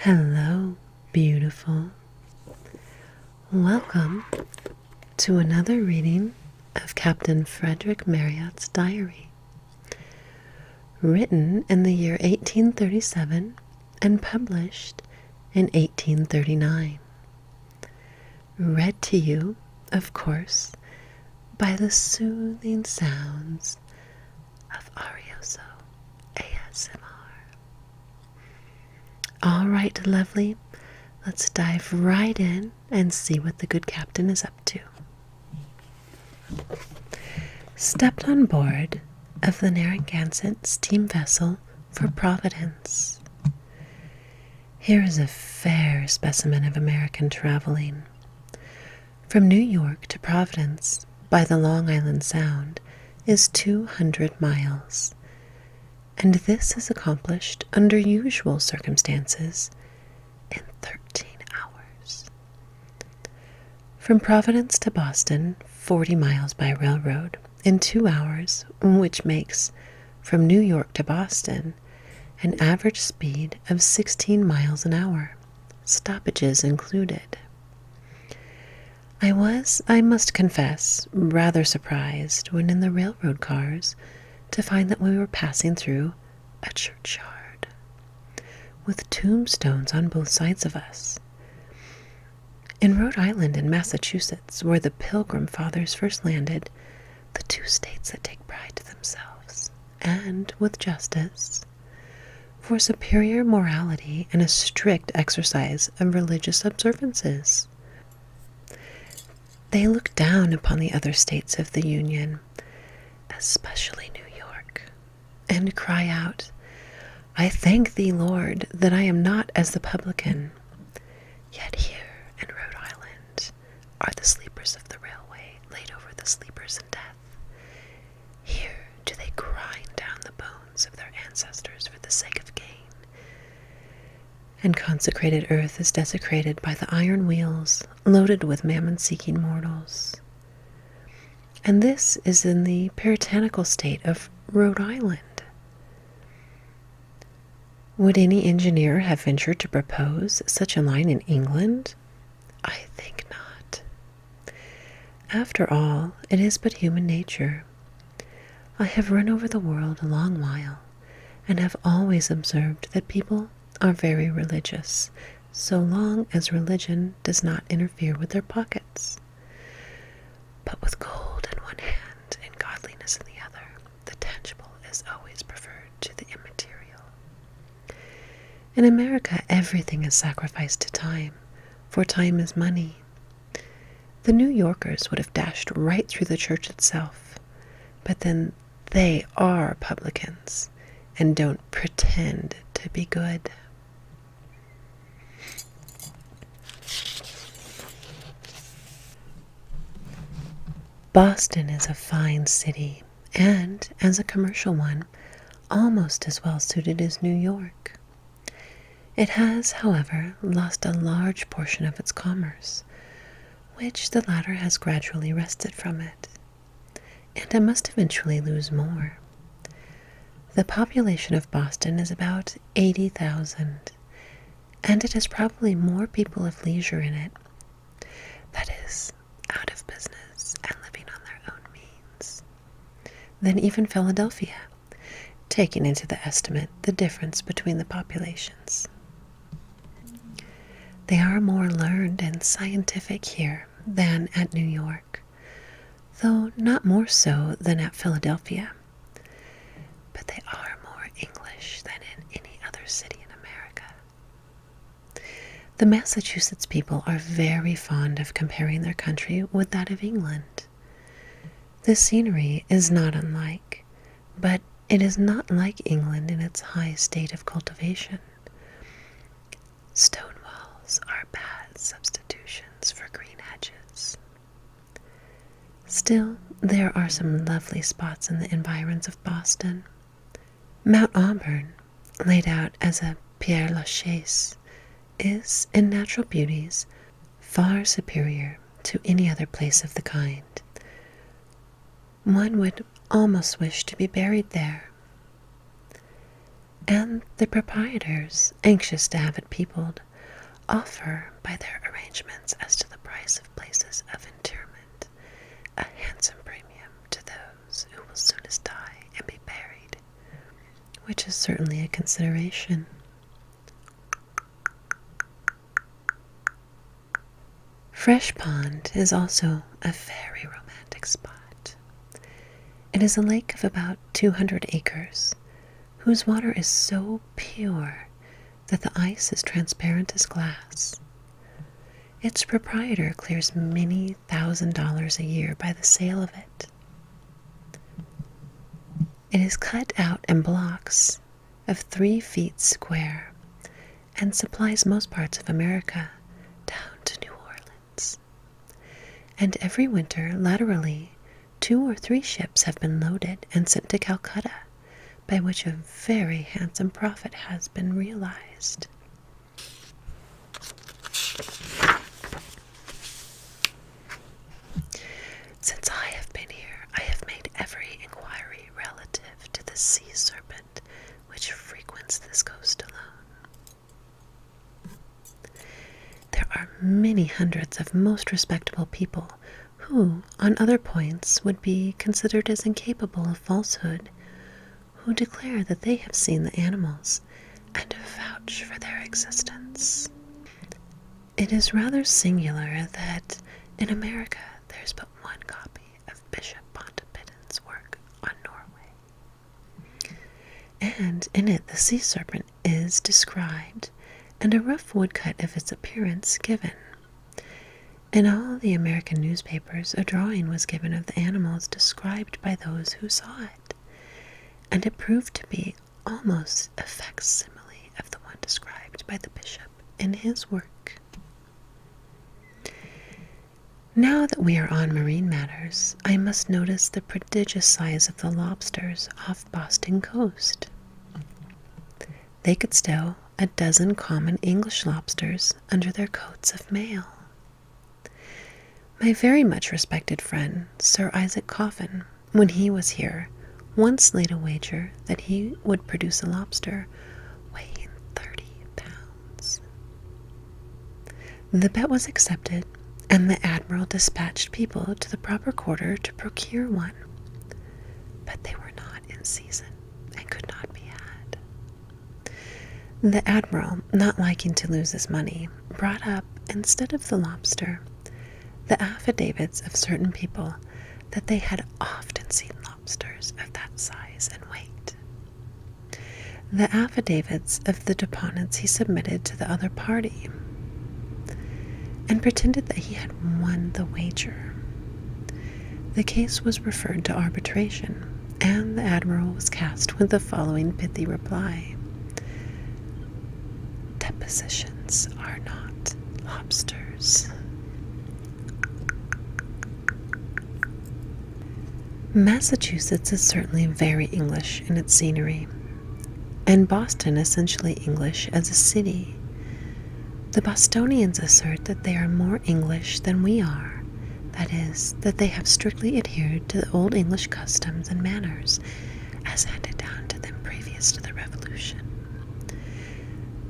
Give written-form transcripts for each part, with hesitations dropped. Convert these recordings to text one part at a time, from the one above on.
Hello, beautiful. Welcome to another reading of Captain Frederick Marryat's diary, written in the year 1837 and published in 1839. Read to you, of course, by the soothing sounds of Arioso ASMR. All right, lovely. Let's dive right in and see what the good captain is up to. Stepped on board of the Narragansett steam vessel for Providence. Here is a fair specimen of American traveling. From New York to Providence by the Long Island Sound is 200 miles, and this is accomplished under usual circumstances in 13 hours. From Providence to Boston, 40 miles by railroad in 2 hours, which makes from New York to Boston an average speed of 16 miles an hour, stoppages included. I was, I must confess, rather surprised when in the railroad cars to find that we were passing through a churchyard with tombstones on both sides of us. In Rhode Island and Massachusetts, where the Pilgrim Fathers first landed, the two states that take pride to themselves, and with justice, for superior morality and a strict exercise of religious observances. They look down upon the other states of the Union, especially New York, and cry out, "I thank thee, Lord, that I am not as the publican." Yet here in Rhode Island are the sleepers of the railway laid over the sleepers in death. Here do they grind down the bones of their ancestors for the sake of gain. And consecrated earth is desecrated by the iron wheels loaded with mammon-seeking mortals. And this is in the puritanical state of Rhode Island. Would any engineer have ventured to propose such a line in England? I think not. After all, it is but human nature. I have run over the world a long while, and have always observed that people are very religious, so long as religion does not interfere with their pockets. But with gold in one hand and godliness in the other, the tangible is always preferred to the immaterial. In America, everything is sacrificed to time, for time is money. The New Yorkers would have dashed right through the church itself, but then they are publicans and don't pretend to be good. Boston is a fine city, and, as a commercial one, almost as well suited as New York. It has, however, lost a large portion of its commerce, which the latter has gradually wrested from it, and it must eventually lose more. The population of Boston is about 80,000, and it has probably more people of leisure in it, that is, out of business and living on their own means, than even Philadelphia, taking into the estimate the difference between the populations. They are more learned and scientific here than at New York, though not more so than at Philadelphia. But they are more English than in any other city in America. The Massachusetts people are very fond of comparing their country with that of England. The scenery is not unlike, but it is not like England in its high state of cultivation. Stone walls are bad substitutions for green hedges. Still, there are some lovely spots in the environs of Boston. Mount Auburn, laid out as a Père Lachaise, is, in natural beauties, far superior to any other place of the kind. One would almost wish to be buried there. and the proprietors, anxious to have it peopled, offer, by their arrangements as to the price of places of interment, a handsome premium to those who will soonest die and be buried, which is certainly a consideration. Fresh Pond is also a very romantic spot. It is a lake of about 200 acres, whose water is so pure that the ice is transparent as glass. Its proprietor clears many $1,000s a year by the sale of it. It is cut out in blocks of 3 feet square and supplies most parts of America down to New Orleans. And every winter, laterally, 2 or 3 ships have been loaded and sent to Calcutta, by which a very handsome profit has been realized. Since I have been here, I have made every inquiry relative to the sea serpent which frequents this coast alone. There are many hundreds of most respectable people who, on other points, would be considered as incapable of falsehood, who declare that they have seen the animals and vouch for their existence. It is rather singular that in America there's but one copy of Bishop Pontoppidan's work on Norway, and in it the sea serpent is described and a rough woodcut of its appearance given. In all the American newspapers a drawing was given of the animals described by those who saw it, and it proved to be almost a facsimile of the one described by the bishop in his work. Now that we are on marine matters, I must notice the prodigious size of the lobsters off Boston coast. They could stow a dozen common English lobsters under their coats of mail. My very much respected friend, Sir Isaac Coffin, when he was here, once laid a wager that he would produce a lobster weighing 30 pounds. The bet was accepted, and the admiral dispatched people to the proper quarter to procure one. But they were not in season and could not be had. The admiral, not liking to lose his money, brought up, instead of the lobster, the affidavits of certain people that they had often seen lobsters of that size and weight. The affidavits of the deponents he submitted to the other party, and pretended that he had won the wager. The case was referred to arbitration, and the admiral was cast with the following pithy reply: "Depositions are not lobsters." Massachusetts is certainly very English in its scenery, and Boston essentially English as a city. The Bostonians assert that they are more English than we are, that is, that they have strictly adhered to the old English customs and manners as handed down to them previous to the Revolution.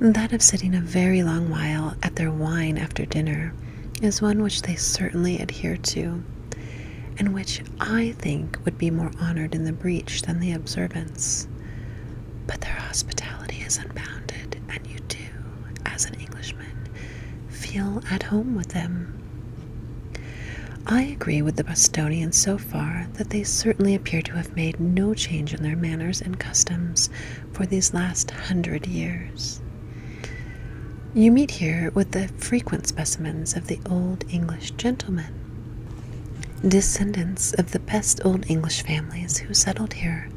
That of sitting a very long while at their wine after dinner is one which they certainly adhere to, and which I think would be more honored in the breach than the observance. But their hospitality is unbounded, and you do, as an Englishman, feel at home with them. I agree with the Bostonians so far that they certainly appear to have made no change in their manners and customs for these last 100 years. You meet here with the frequent specimens of the old English gentlemen, descendants of the best old English families who settled here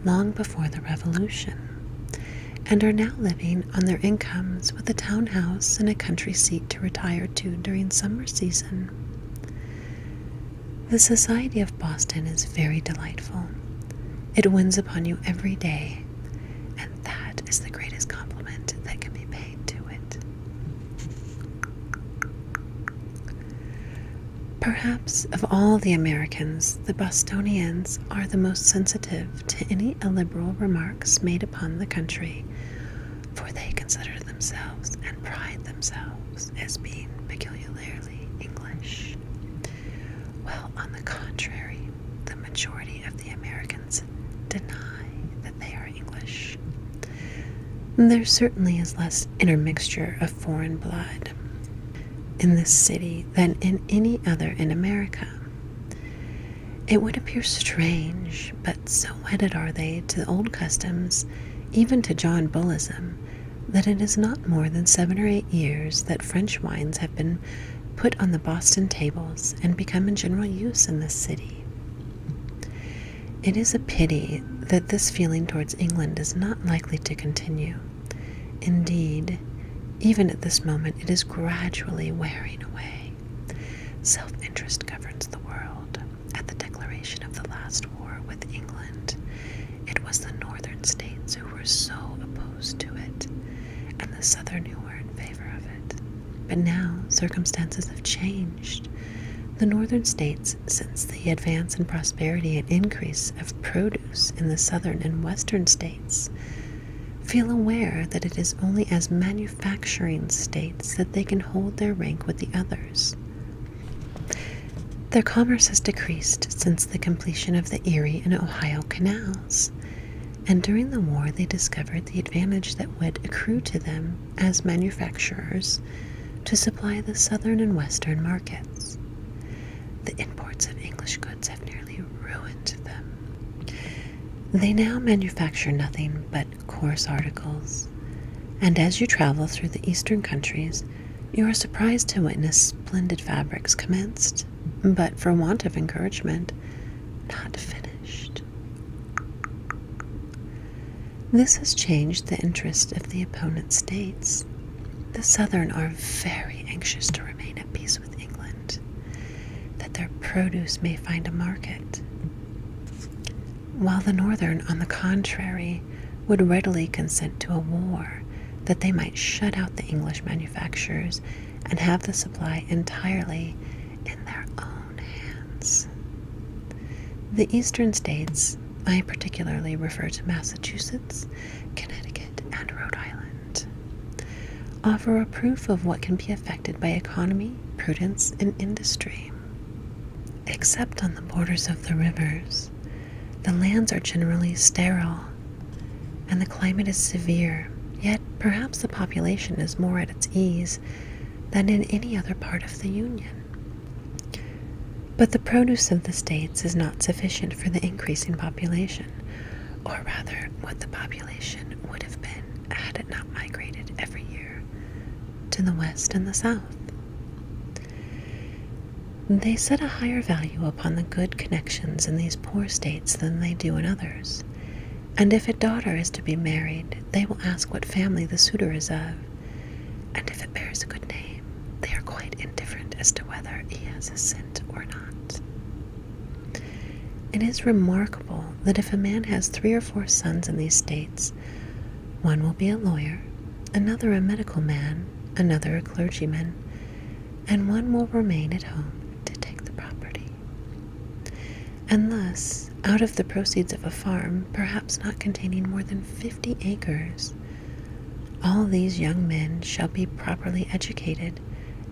long before the Revolution, and are now living on their incomes with a townhouse and a country seat to retire to during summer season. The society of Boston is very delightful. It wins upon you every day, and that is the greatest compliment that can be paid to it. Perhaps of all the Americans, the Bostonians are the most sensitive to any illiberal remarks made upon the country, for they consider themselves and pride themselves as being peculiarly English. While on the contrary, the majority of the Americans deny that they are English. There certainly is less intermixture of foreign blood in this city than in any other in America. It would appear strange, but so wedded are they to old customs, even to John Bullism, that it is not more than 7 or 8 years that French wines have been put on the Boston tables and become in general use in this city. It is a pity that this feeling towards England is not likely to continue. Indeed, even at this moment, it is gradually wearing away. Self-interest governs the world. At the declaration of the last war with England, it was the northern states who were so opposed to it, and the southern who were in favor of it. But now circumstances have changed. The northern states, since the advance in prosperity and increase of produce in the southern and western states, feel aware that it is only as manufacturing states that they can hold their rank with the others. Their commerce has decreased since the completion of the Erie and Ohio canals, and during the war they discovered the advantage that would accrue to them as manufacturers to supply the southern and western markets. The imports of English goods have nearly ruined them. They now manufacture nothing but coarse articles, and as you travel through the eastern countries, you are surprised to witness splendid fabrics commenced, but for want of encouragement, not finished. This has changed the interest of the opponent states. The southern are very anxious to remain at peace with England, that their produce may find a market, while the northern, on the contrary, would readily consent to a war, that they might shut out the English manufacturers and have the supply entirely in their own hands. The eastern states, I particularly refer to Massachusetts, Connecticut, and Rhode Island, offer a proof of what can be effected by economy, prudence, and industry. Except on the borders of the rivers, the lands are generally sterile, and the climate is severe, yet perhaps the population is more at its ease than in any other part of the Union. But the produce of the states is not sufficient for the increasing population, or rather what the population would have been had it not migrated every year to the west and the south. They set a higher value upon the good connections in these poor states than they do in others, and if a daughter is to be married, they will ask what family the suitor is of, and if it bears a good name, they are quite indifferent as to whether he has a cent or not. It is remarkable that if a man has 3 or 4 sons in these states, one will be a lawyer, another a medical man, another a clergyman, and one will remain at home to take the property. And thus, out of the proceeds of a farm, perhaps not containing more than 50 acres, all these young men shall be properly educated,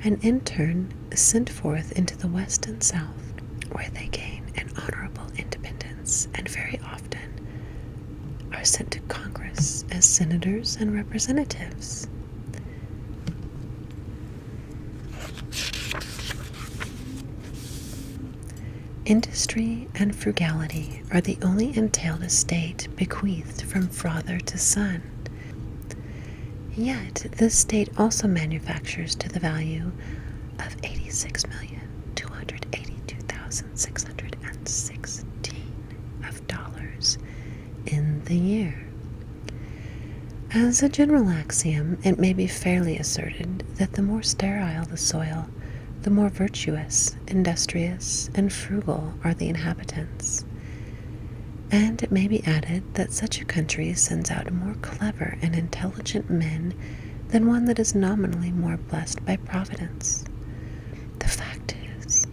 and in turn sent forth into the west and south, where they gain an honorable independence, and very often are sent to Congress as senators and representatives. Industry and frugality are the only entailed estate bequeathed from father to son. Yet this state also manufactures to the value of $86,282,616 of dollars in the year. As a general axiom, it may be fairly asserted that the more sterile the soil, the more virtuous, industrious, and frugal are the inhabitants. And it may be added that such a country sends out more clever and intelligent men than one that is nominally more blessed by Providence. The fact is,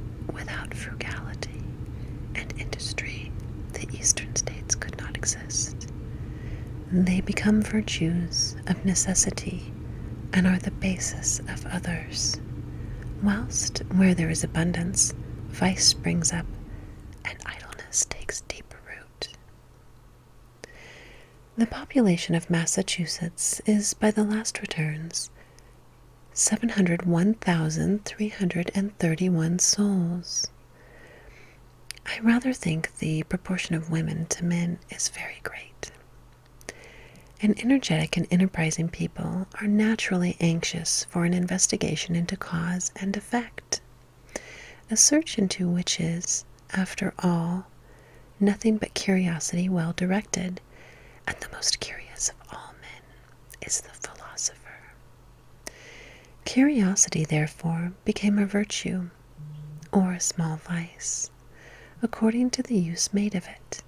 They become virtues of necessity and are the basis of others, whilst where there is abundance, vice springs up and idleness takes deep root. The population of Massachusetts is, by the last returns, 701,331 souls. I rather think the proportion of women to men is very great. An energetic and enterprising people are naturally anxious for an investigation into cause and effect, a search into which is, after all, nothing but curiosity well directed, and the most curious of all men is the philosopher. Curiosity, therefore, became a virtue, or a small vice, according to the use made of it.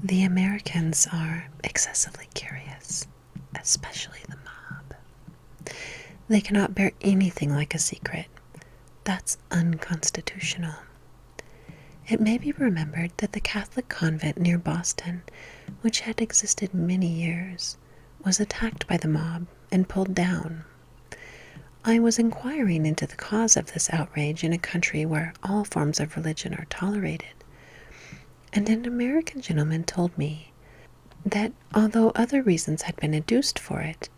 The Americans are excessively curious, especially the mob. They cannot bear anything like a secret. That's unconstitutional. It may be remembered that the Catholic convent near Boston, which had existed many years, was attacked by the mob and pulled down. I was inquiring into the cause of this outrage in a country where all forms of religion are tolerated, and an American gentleman told me that although other reasons had been adduced for it,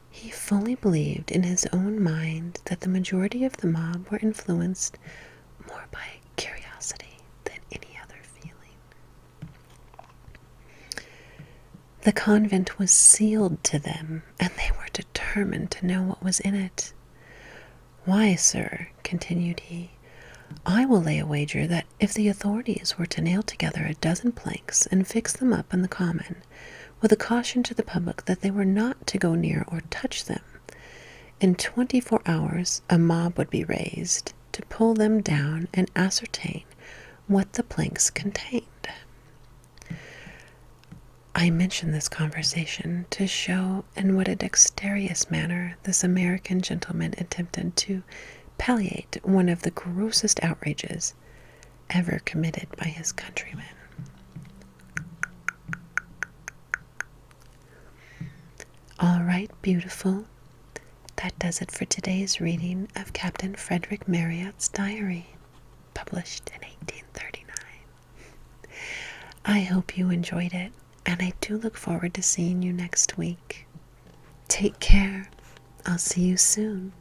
he fully believed in his own mind that the majority of the mob were influenced more by curiosity than any other feeling. The convent was sealed to them, and they were determined to know what was in it. "Why, sir," continued he, "I will lay a wager that if the authorities were to nail together a dozen planks and fix them up on the common, with a caution to the public that they were not to go near or touch them, in 24 hours a mob would be raised to pull them down and ascertain what the planks contained." I mention this conversation to show in what a dexterous manner this American gentleman attempted to palliate one of the grossest outrages ever committed by his countrymen. All right, beautiful. That does it for today's reading of Captain Frederick Marryat's diary, published in 1839. I hope you enjoyed it, and I do look forward to seeing you next week. Take care. I'll see you soon.